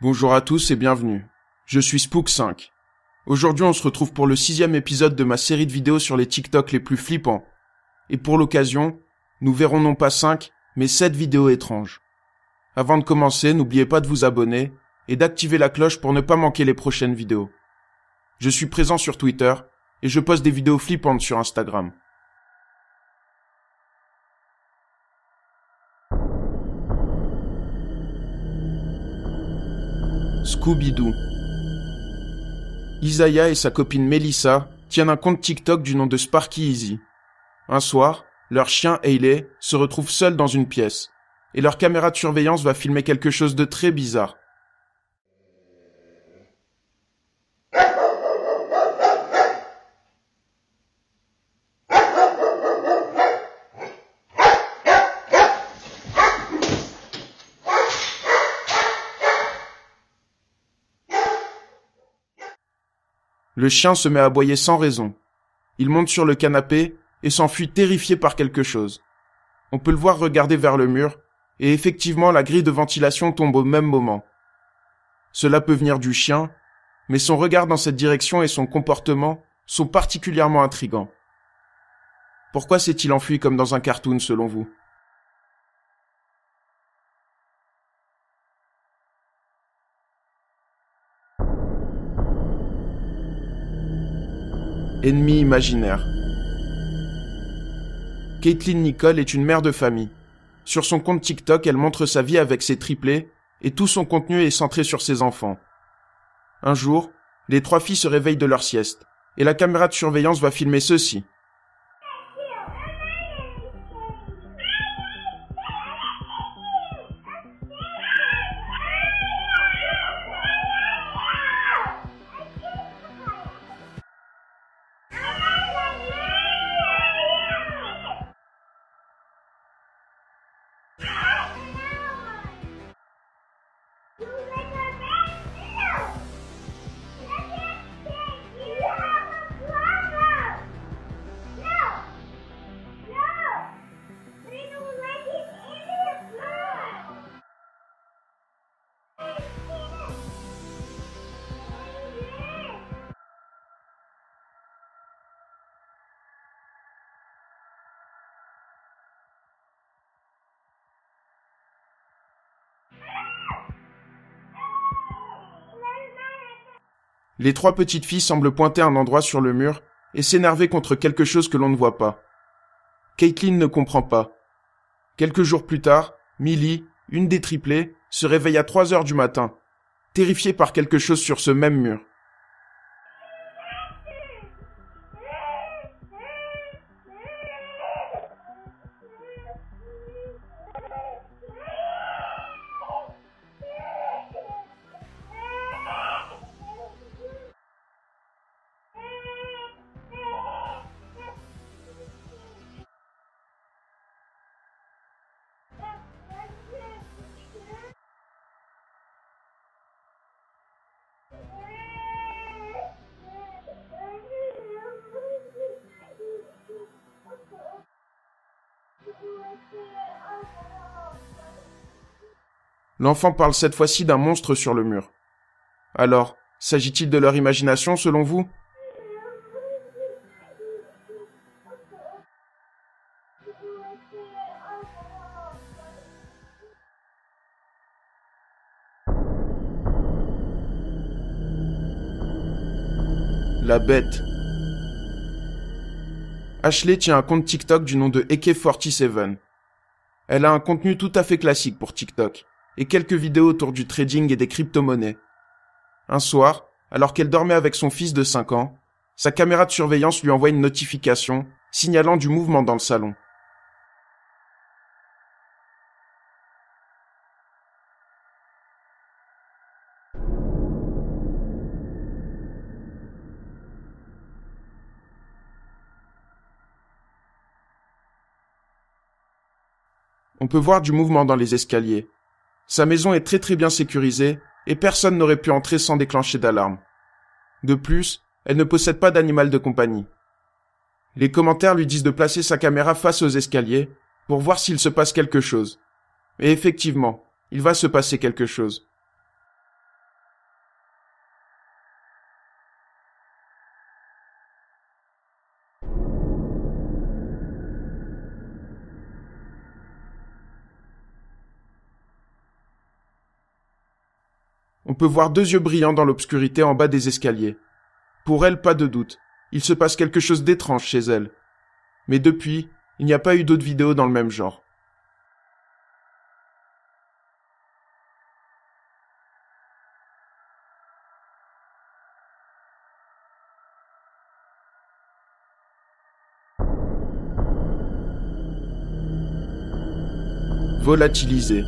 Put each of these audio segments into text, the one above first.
Bonjour à tous et bienvenue. Je suis Spook5. Aujourd'hui on se retrouve pour le 6e épisode de ma série de vidéos sur les TikTok les plus flippants. Et pour l'occasion, nous verrons non pas 5, mais 7 vidéos étranges. Avant de commencer, n'oubliez pas de vous abonner et d'activer la cloche pour ne pas manquer les prochaines vidéos. Je suis présent sur Twitter et je poste des vidéos flippantes sur Instagram. Scooby-Doo. Isaiah et sa copine Melissa tiennent un compte TikTok du nom de Sparky Easy. Un soir, leur chien Hayley se retrouve seul dans une pièce, et leur caméra de surveillance va filmer quelque chose de très bizarre. Le chien se met à aboyer sans raison. Il monte sur le canapé et s'enfuit terrifié par quelque chose. On peut le voir regarder vers le mur, et effectivement la grille de ventilation tombe au même moment. Cela peut venir du chien, mais son regard dans cette direction et son comportement sont particulièrement intrigants. Pourquoi s'est-il enfui comme dans un cartoon selon vous ? Ennemi imaginaire. Caitlin Nicole est une mère de famille. Sur son compte TikTok, elle montre sa vie avec ses triplés et tout son contenu est centré sur ses enfants. Un jour, les 3 filles se réveillent de leur sieste et la caméra de surveillance va filmer ceci. Les 3 petites filles semblent pointer un endroit sur le mur et s'énerver contre quelque chose que l'on ne voit pas. Caitlin ne comprend pas. Quelques jours plus tard, Millie, une des triplées, se réveille à 3 heures du matin, terrifiée par quelque chose sur ce même mur. L'enfant parle cette fois-ci d'un monstre sur le mur. Alors, s'agit-il de leur imagination selon vous ? La bête. Ashley tient un compte TikTok du nom de Eke47. Elle a un contenu tout à fait classique pour TikTok, et quelques vidéos autour du trading et des crypto-monnaies. Un soir, alors qu'elle dormait avec son fils de 5 ans, sa caméra de surveillance lui envoie une notification signalant du mouvement dans le salon. On peut voir du mouvement dans les escaliers. Sa maison est très bien sécurisée et personne n'aurait pu entrer sans déclencher d'alarme. De plus, elle ne possède pas d'animal de compagnie. Les commentaires lui disent de placer sa caméra face aux escaliers pour voir s'il se passe quelque chose. Et effectivement, il va se passer quelque chose. peut voir deux yeux brillants dans l'obscurité en bas des escaliers. Pour elle, pas de doute. Il se passe quelque chose d'étrange chez elle. Mais depuis, il n'y a pas eu d'autres vidéos dans le même genre. Volatilisé.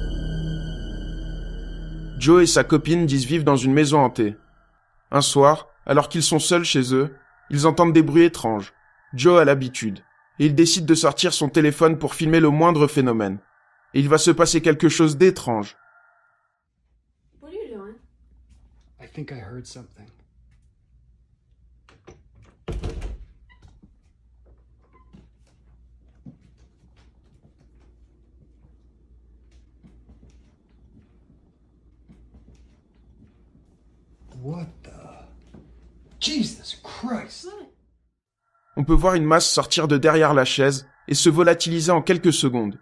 Joe et sa copine disent vivre dans une maison hantée. Un soir, alors qu'ils sont seuls chez eux, ils entendent des bruits étranges. Joe a l'habitude, et il décide de sortir son téléphone pour filmer le moindre phénomène. Et il va se passer quelque chose d'étrange. What are you doing? I think I heard something. What the? Jesus Christ! What? On peut voir une masse sortir de derrière la chaise et se volatiliser en quelques secondes.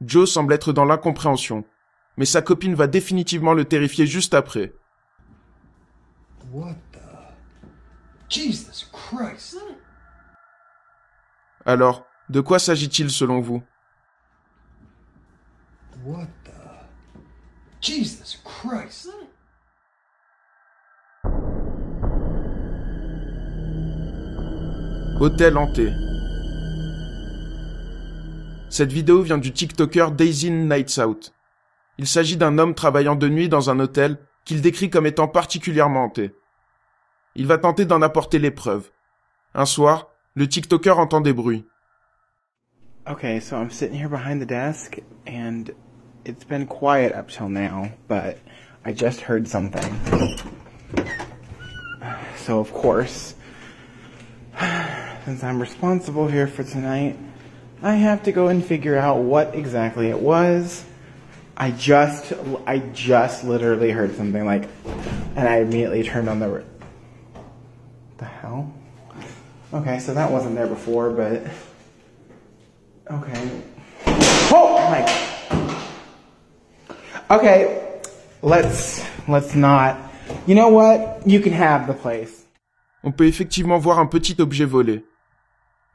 Joe semble être dans l'incompréhension, mais sa copine va définitivement le terrifier juste après. What the? Jesus Christ! What? Alors, de quoi s'agit-il selon vous? What the? Jesus Christ! What? Hôtel hanté. Cette vidéo vient du TikToker Daisy Nights Out. Il s'agit d'un homme travaillant de nuit dans un hôtel qu'il décrit comme étant particulièrement hanté. Il va tenter d'en apporter les preuves. Un soir, le TikToker entend des bruits. Okay, so I'm sitting here behind the desk, and it's been quiet up till now, but I just heard something. So of course, since I'm responsible here for tonight, I have to go and figure out what exactly it was. I just literally heard something like, and I immediately turned on the hell? Okay, so that wasn't there before, but okay. Oh my. Okay, let's not. You know what? You can have the place. On peut effectivement voir un petit objet volé.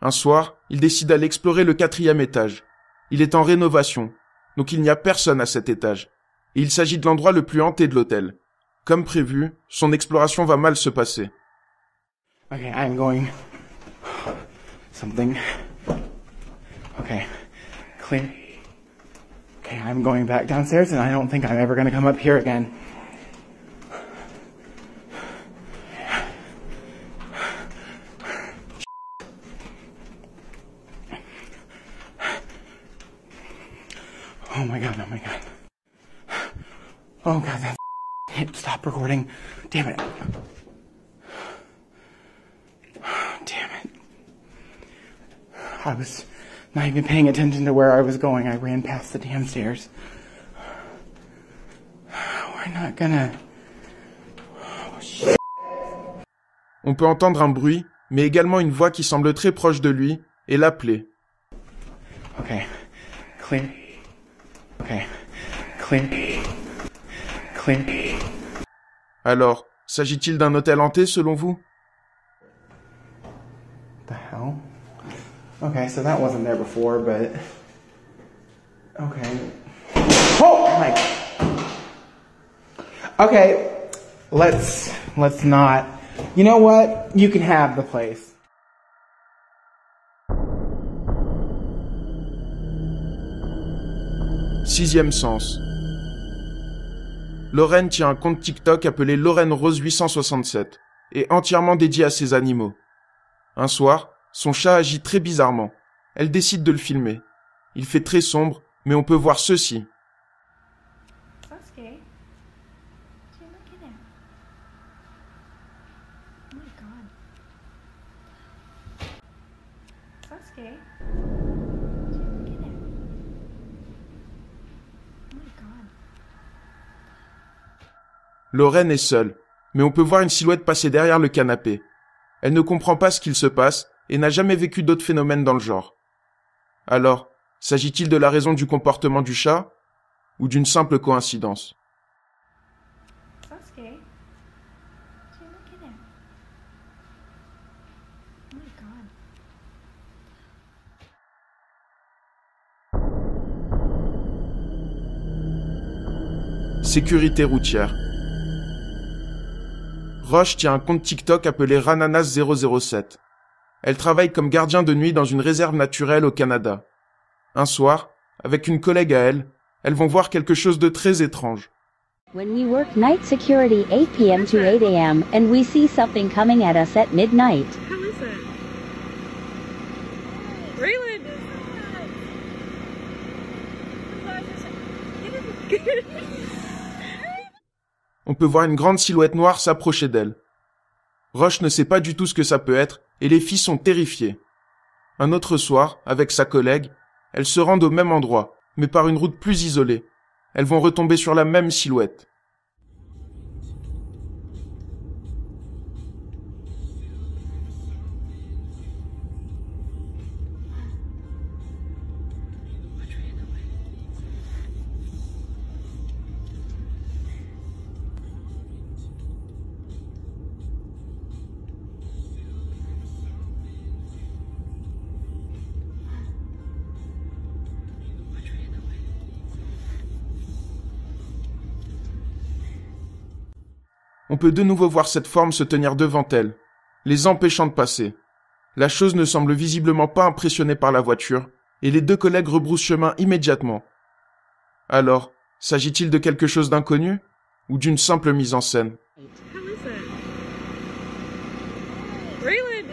Un soir, il décide d'aller explorer le 4e étage. Il est en rénovation, donc il n'y a personne à cet étage. Et il s'agit de l'endroit le plus hanté de l'hôtel. Comme prévu, son exploration va mal se passer. Okay, I'm going. Something. Okay, clear. Okay, I'm going back downstairs, and I don't think I'm ever gonna come up here again. Oh my god, oh my god. Oh god, that hit stop recording. Damn it. Damn it. I was not even paying attention to where I was going. I ran past the damn stairs. We're not gonna... Oh, shit. On peut entendre un bruit, mais également une voix qui semble très proche de lui, et l'appeler. Okay, clear. Okay, clear. Clear. Alors, s'agit-il d'un hôtel hanté selon vous? The hell? Okay, so that wasn't there before, but... Okay. Oh my... Okay, let's not... You know what? You can have the place. Sixième sens. Lorraine tient un compte TikTok appelé Lorraine Rose 867 et entièrement dédié à ses animaux. Un soir, son chat agit très bizarrement. Elle décide de le filmer. Il fait très sombre, mais on peut voir ceci. Sasuke. Dude, look at him. Oh my god. Sasuke. Dude, look at him. Oh my god. Lorraine est seule, mais on peut voir une silhouette passer derrière le canapé. Elle ne comprend pas ce qu'il se passe et n'a jamais vécu d'autres phénomènes dans le genre. Alors, s'agit-il de la raison du comportement du chat ou d'une simple coïncidence? sécurité routière. Roche tient un compte TikTok appelé Rananas007. Elle travaille comme gardien de nuit dans une réserve naturelle au Canada. Un soir, avec une collègue à elle, elles vont voir quelque chose de très étrange. When we work night security 8 p.m. to 8 a.m. and we see something coming at us at midnight. How is it? Raylan! On peut voir une grande silhouette noire s'approcher d'elle. Roche ne sait pas du tout ce que ça peut être et les filles sont terrifiées. Un autre soir, avec sa collègue, elles se rendent au même endroit, mais par une route plus isolée. Elles vont retomber sur la même silhouette. On peut de nouveau voir cette forme se tenir devant elles, les empêchant de passer. La chose ne semble visiblement pas impressionnée par la voiture, et les deux collègues rebroussent chemin immédiatement. Alors, s'agit-il de quelque chose d'inconnu, ou d'une simple mise en scène? How is it? Raylan!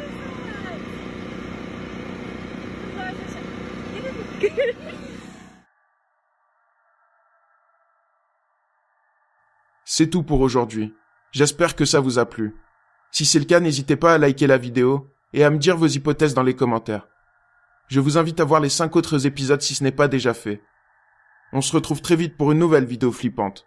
C'est tout pour aujourd'hui. J'espère que ça vous a plu. Si c'est le cas, n'hésitez pas à liker la vidéo et à me dire vos hypothèses dans les commentaires. Je vous invite à voir les 5 autres épisodes si ce n'est pas déjà fait. On se retrouve très vite pour une nouvelle vidéo flippante.